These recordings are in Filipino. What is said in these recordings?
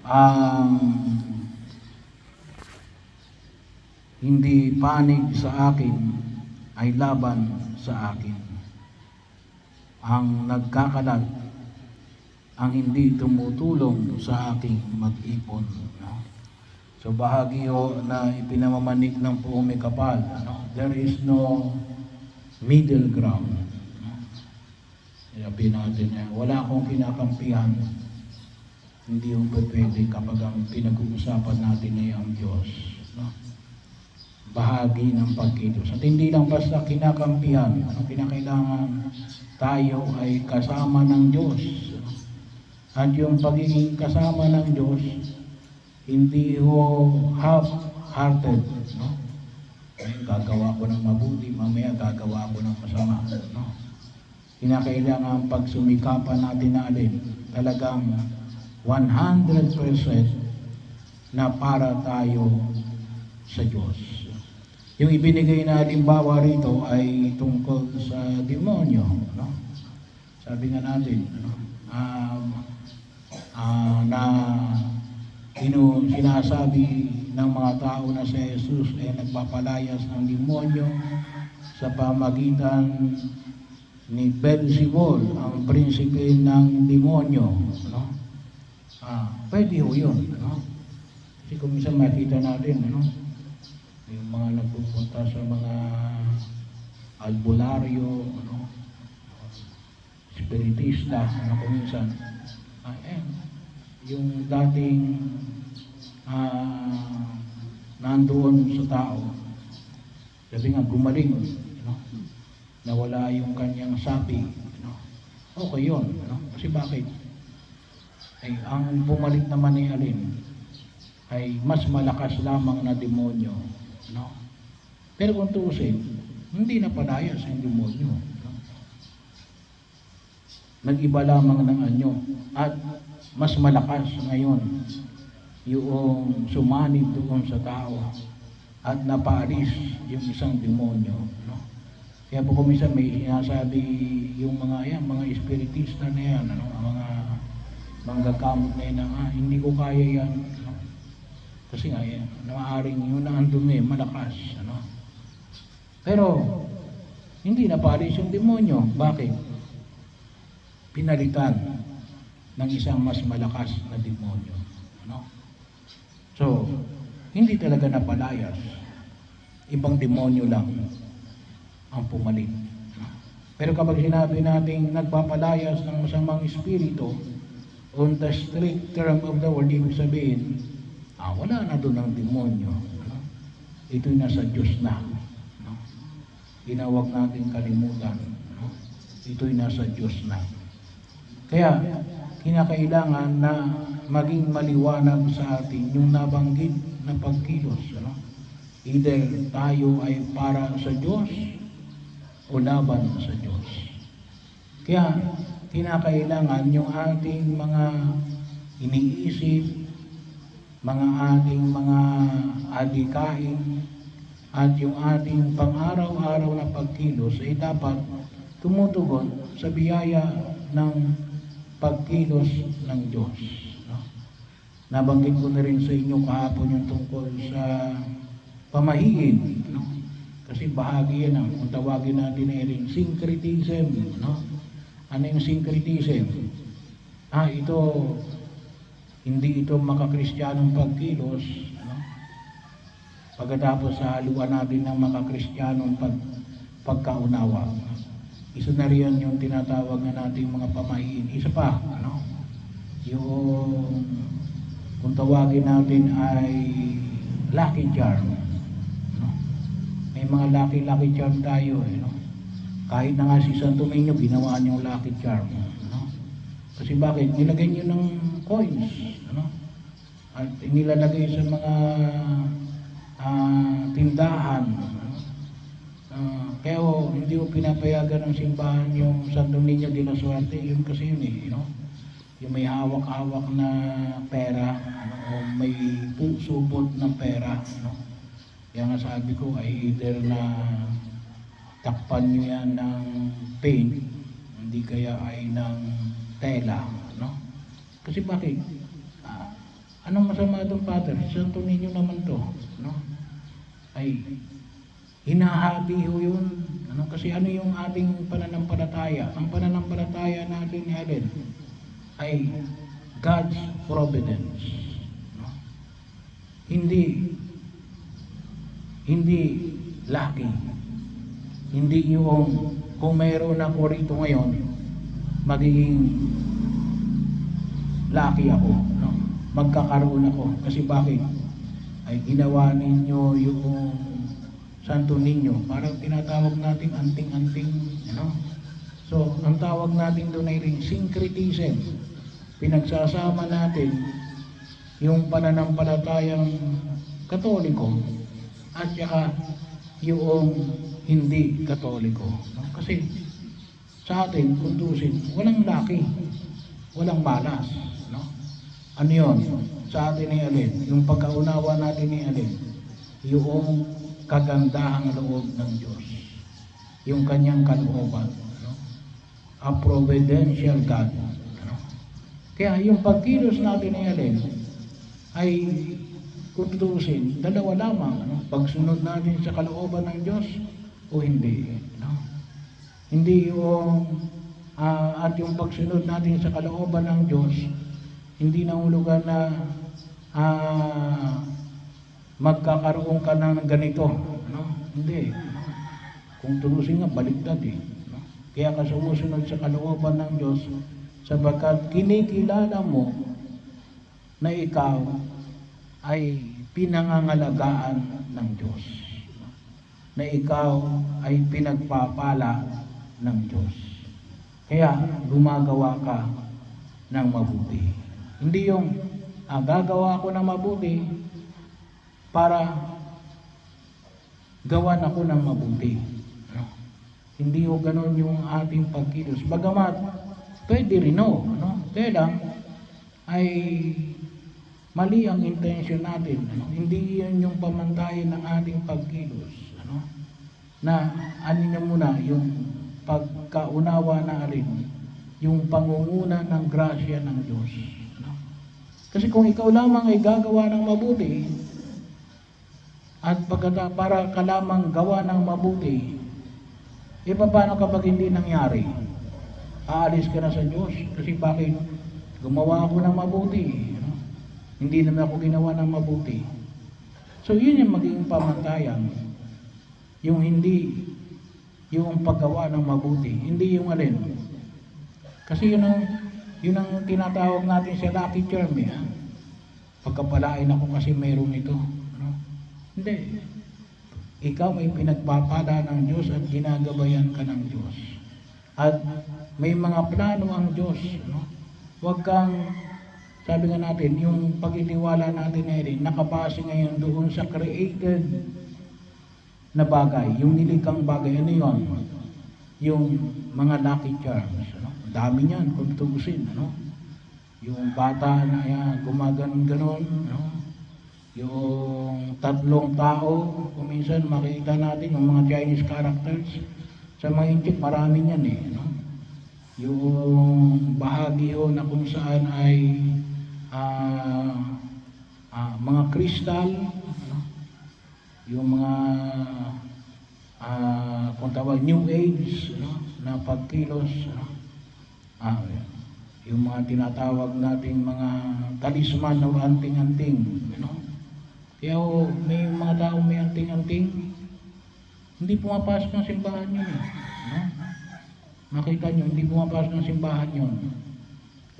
ang hindi panig sa akin ay laban sa akin. Ang nagkakalat ang hindi tumutulong sa aking mag-ipon. No? So bahagi ho na ipinamamanik ng Puong May Kapal. No? There is no middle ground. No? Sabi natin yan, wala akong kinakampihan. Hindi ho pwede kapag ang pinag-uusapan natin ay ang Diyos. No? Bahagi ng pagkilos. At hindi lang basta kinakampihan. Ano kinakailangan tayo ay kasama ng Diyos. At yung pagiging kasama ng Diyos, hindi ho half-hearted. No? Ay, gagawa ko ng mabuti, mamaya gagawa ko ng masama. No? Kinakailangan pag sumikapan natin na alin, talagang 100% na para tayo sa Diyos. Yung ibinigay na halimbawa rito ay tungkol sa demonyo. No? Sabi nga natin, na sinasabi ng mga tao na si Jesus ay nagpapalayas ng demonyo sa pamagitan ni Beelzebul, ang prinsipe ng demonyo. No? Pwede ho yun. No? Kasi kung minsan makita natin, ano, yung mga nagpupunta sa mga albularyo, ano, spiritista, ano kung minsan, yung dating nandoon sa tao, sabi nga gumaling, nawala yung kanyang sapi, okay yun, kasi bakit? Ay ang bumalik naman ni alin ay mas malakas lamang na demonyo, pero kung tuusin, hindi na palayas ang demonyo, nag-iba lamang ng anyo at mas malakas ngayon yung sumanib doon sa tao at napaalis yung isang demonyo. No? Kaya po kung minsan may sinasabi yung mga espiritista na yan, ang mga manggagamot na yan, hindi ko kaya yan. No? Kasi nga yan, maaaring yun na andun malakas. Ano? Pero hindi napaalis yung demonyo. Bakit? Pinalitan ng isang mas malakas na demonyo. No? So, hindi talaga napalayas. Ibang demonyo lang ang pumalit. Pero kapag sinabi natin nagpapalayas ng masamang espiritu, on the strict term of the word, ibig sabihin, wala na doon ang demonyo. No? Ito'y nasa Diyos na. No? Tinawag natin kalimutan. No? Ito'y nasa Diyos na. Kaya, kinakailangan na maging maliwanag sa atin yung nabanggit na pagkilos. Ano? Either tayo ay para sa Diyos o laban sa Diyos. Kaya, kinakailangan yung ating mga iniisip, mga ating mga adikain, at yung ating pang-araw-araw na pagkilos ay dapat tumutugon sa biyaya ng pagkilos ng Diyos. No? Nabanggit ko na rin sa inyo kahapon yung tungkol sa pamahiin. No? Kasi bahagi yan kung tawagin natin na rin syncretism. No? Ano yung syncretism? Ito, hindi ito makakristyanong pagkilos. No? Pagkatapos sa haluan natin ng makakristyanong pagkaunawa. Isa na riyan yung tinatawag na nating mga pamahiin. Isa pa, yung kung tawagin natin ay lucky charm. May mga lucky charm tayo. Kahit na nga si Santo Niño, ginawa niyong lucky charm. Kasi bakit? Nilagay niyo ng coins. At inilalagay sa mga tindahan. Kaya hindi ko pinapayagan ng simbahan yung Santo Niño de la Suerte, yun kasi yun yung may hawak-hawak na pera, o may subot ng pera. Kaya nga sabi ko ay either na takpan nyo yan ng paint, hindi kaya ay ng tela. Kasi bakit? Anong masama doon, Father? Santo Niño naman to, no? Ay, hinahabi ho yun. Ano, kasi ano yung ating pananampalataya? Ang pananampalataya natin ni Allen ay God's providence. No? Hindi lucky. Hindi yung kung mayroon ako rito ngayon, magiging lucky ako. No? Magkakaroon ako. Kasi bakit? Ay ginawa ninyo yung Santo Niño. Parang tinatawag natin anting-anting. Ano? So, ang tawag natin doon ay ring syncretism. Pinagsasama natin yung pananampalatayang Katoliko at saka yung hindi Katoliko. No? Kasi sa atin, kung tusin, walang laki, walang malas. No? Ano yun? Sa atin ni Alin, yung pagkaunawa natin ni Alin, yung kagandahang loob ng Diyos, yung kanyang kalooban, no? A providential God. No? Kaya yung pagkilos natin ni Alin ay kung tutusin, dalawa lamang, no? Pagsunod natin sa kalooban ng Diyos o hindi. No? Hindi yung at yung pagsunod natin sa kalooban ng Diyos, hindi nahulugan na magkakaroon ka ng ganito. No? Hindi. No? Kung turusin nga, baliktad eh. No? Kaya ka sumusunod sa kalooban ng Diyos sapagkat kinikilala mo na ikaw ay pinangangalagaan ng Diyos. No? Na ikaw ay pinagpapala ng Diyos. Kaya gumagawa ka ng mabuti. Hindi yung gagawa ako ng mabuti para gawan ako ng mabuti. No? Hindi ho ganon yung ating pagkilos. Bagamat, pwede rin no? Kaya lang, ay mali ang intention natin. Ano? Hindi yan yung pamantayan ng ating pagkilos. Ano? Na ano niya muna, yung pagkaunawa na rin, yung pangunguna ng grasya ng Diyos. Ano? Kasi kung ikaw lamang ay gagawa ng mabuti, at para ka lamang gawa ng mabuti, paano kapag hindi nangyari? Aalis ka na sa Diyos. Kasi bakit? Gumawa ako ng mabuti. No? Hindi naman ako ginawa ng mabuti. So yun yung magiging pamantayan. Yung hindi, yung paggawa ng mabuti. Hindi yung alin. Kasi yun ang tinatawag natin sa lucky charm. Pagkapalain ako kasi mayroon ito. Hindi. Ikaw ay pinagpapala ng Diyos at ginagabayan ka ng Diyos. At may mga plano ang Diyos. No? Huwag kang, sabi nga natin, yung pagtitiwala natin ngayon, nakabase ngayon doon sa created na bagay. Yung nilikang bagay, ano yun? Yung mga lucky charms. No? Dami niyan, kung tugusin. No? Yung bata na gumaganon-ganon. No? Yung tatlong tao, kung minsan makita natin yung mga Chinese characters, sa mga inchik marami yan no? Yung bahagi na kung saan ay mga kristal, no? Yung mga kung tawag New Age, no? Na pagkilos, no? Yung mga tinatawag nating mga talisman o anting-anting, no? Kaya may mga tao may anting-anting, hindi pumapasok ng simbahan yun. No? Makita nyo, hindi pumapasok ng simbahan yun.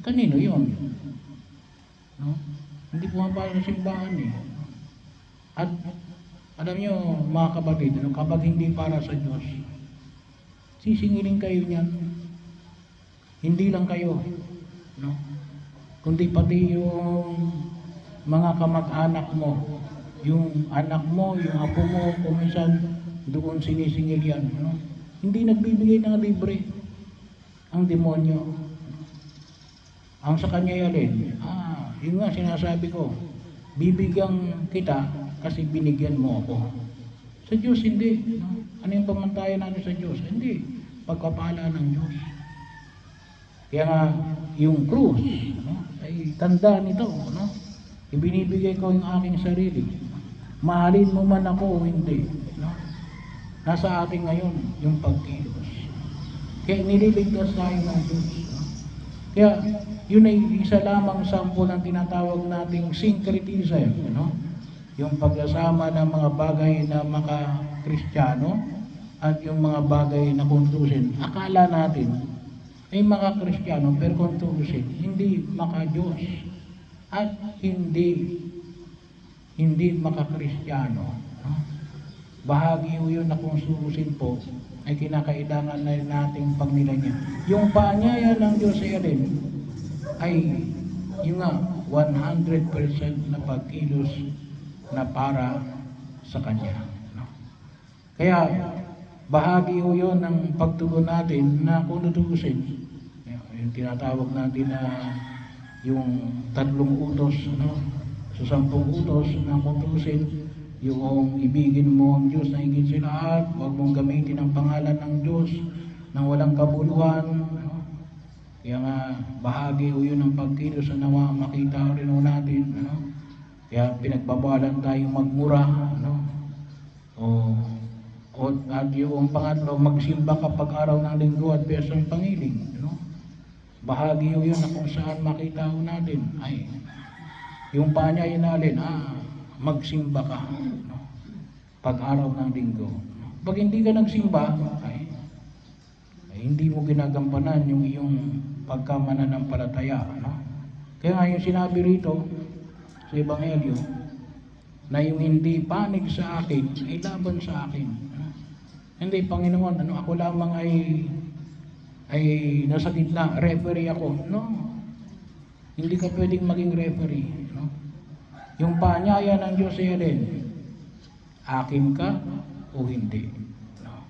Kanino yun? No? Hindi pumapasok ng simbahan At alam nyo, mga kapatid, kapag hindi para sa Diyos, sisingilin kayo niyan. Hindi lang kayo. No? Kundi pati yung mga kamag-anak mo, yung anak mo, yung apo mo, kung minsan doon sinisingil yan. No? Hindi nagbibigay ng libre ang demonyo. Ang sa kanya yalin, yun nga sinasabi ko, bibigyan kita kasi binigyan mo ako. Sa Diyos hindi. No? Ano yung pamantayan natin sa Diyos? Hindi. Pagkapala ng Diyos. Kaya nga, yung krus, no? Ay tanda nito. No? Ibinibigay ko yung aking sarili. Mahalin mo man ako o hindi. No? Nasa atin ngayon yung pagkilos. Kaya nililigtas tayo ng Diyos. No? Kaya yun ay isa lamang sample ng tinatawag nating syncretism. No? Yung pagsasama ng mga bagay na maka-Kristiyano at yung mga bagay na kuntusin. Akala natin ay maka-Kristiyano pero kuntusin, hindi maka-Diyos at hindi maka-Kristiyano. No? Bahagi yun na kung sususin po ay kinakailangan na nating pagnilayan. Yung paanyaya ng Diyos ay alin ay yung nga 100% na pagkilos na para sa Kanya. No? Kaya bahagi yun ng pagtugon natin na kung tutusin, yung tinatawag natin na yung 3 utos, no? Sa 10 utos na kung tutusin, yung ibigin mo ang Diyos na higit sa lahat, huwag mong gamitin ang pangalan ng Diyos nang walang kabuluhan. No? Kaya nga, bahagi o yun ng pagkilos na nawa makita rin o natin. No? Kaya pinagbabalan tayong magmura. No? At yung pangatlo, magsimba kapag araw ng linggo at piyesang pangiling. No? Bahagi yun na kung saan makita o natin ay yung paanyaya natin, magsimba ka, no? Pag araw ng linggo. Pag hindi ka nagsimba, ay hindi mo ginagampanan yung iyong pagkamananampalataya. No? Kaya nga yung sinabi rito sa Ebanghelyo, na yung hindi panig sa akin, ay laban sa akin. No? Hindi, Panginoon, ako lamang ay nasa gitna, referee ako. No, hindi ka pwedeng maging referee. No? Yung paanyaya ng Diyos ay alin, akin ka o hindi. No?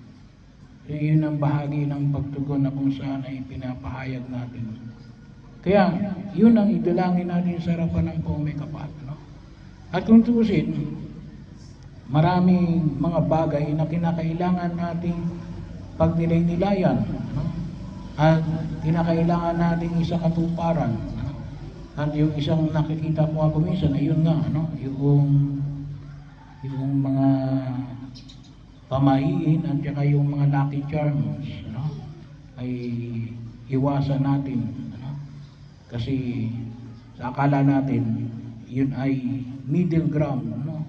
Yun ang bahagi ng pagtugon na kung saan ay pinapahayag natin. Kaya yun ang idalangin natin sa harapan ng Poong May Kapal. No? At kung tuusin, maraming mga bagay na kinakailangan nating pagnilay-nilayan. No? At kinakailangan nating isa katuparan. No? At yung isang nakikita ko ako minsan, ayun nga, no? yung mga pamahiin at saka yung mga lucky charms, no? Ay iwasan natin. No? Kasi sa akala natin, yun ay middle ground. No?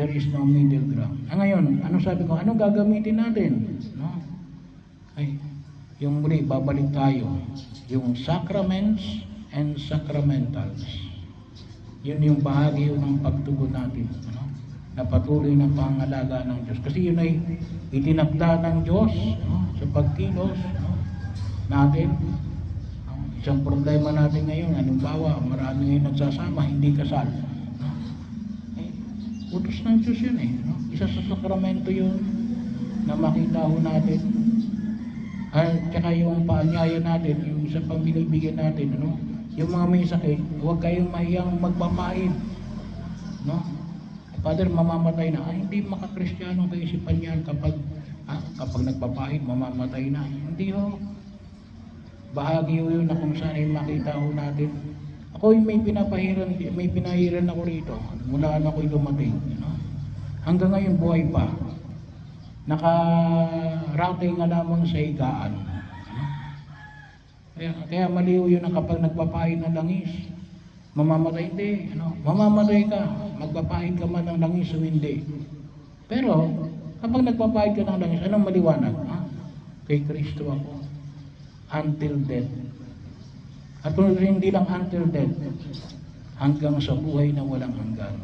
There is no middle ground. Ngayon, ano sabi ko, anong gagamitin natin? No? Ay, yung muli, babalik tayo. Yung sacraments and sacramentals. Yun yung bahagi ng pagtugon natin. No? Na patuloy ng pangalaga ng Diyos. Kasi yun ay itinakda ng Diyos, no? Sa pagkilos, no? Natin. Isang problema natin ngayon, halimbawa, marami ngayon nagsasama, hindi kasal. No? Utos ng Diyos yun eh. No? Isa sa sakramento yun na makita ho natin. At saka yung paanyaya natin, yung isa pang binibigyan natin, ano? Yung mga may sakit, huwag kayong mahiyang magpapahid. No? Father, mamamatay na. Hindi maka-Kristiyano kaisipan yan kapag nagpapahid, mamamatay na. Hindi ho. Bahagi ho yun na kung saan ay makita ho natin. Ako yung may pinahiran ako rito. Mula na ako'y dumating. No? Hanggang ngayon buhay pa. Nakaratay nga lamang sa higaan. Kaya maliw yun na kapag nagpapahid ng langis, mamamatay hindi. Mamamatay ka, magpapahid ka man ng langis o hindi. Pero, kapag nagpapahid ka ng langis, anong maliwanag? Kay Kristo ako. Until death. At kung hindi lang until death, hanggang sa buhay na walang hanggan.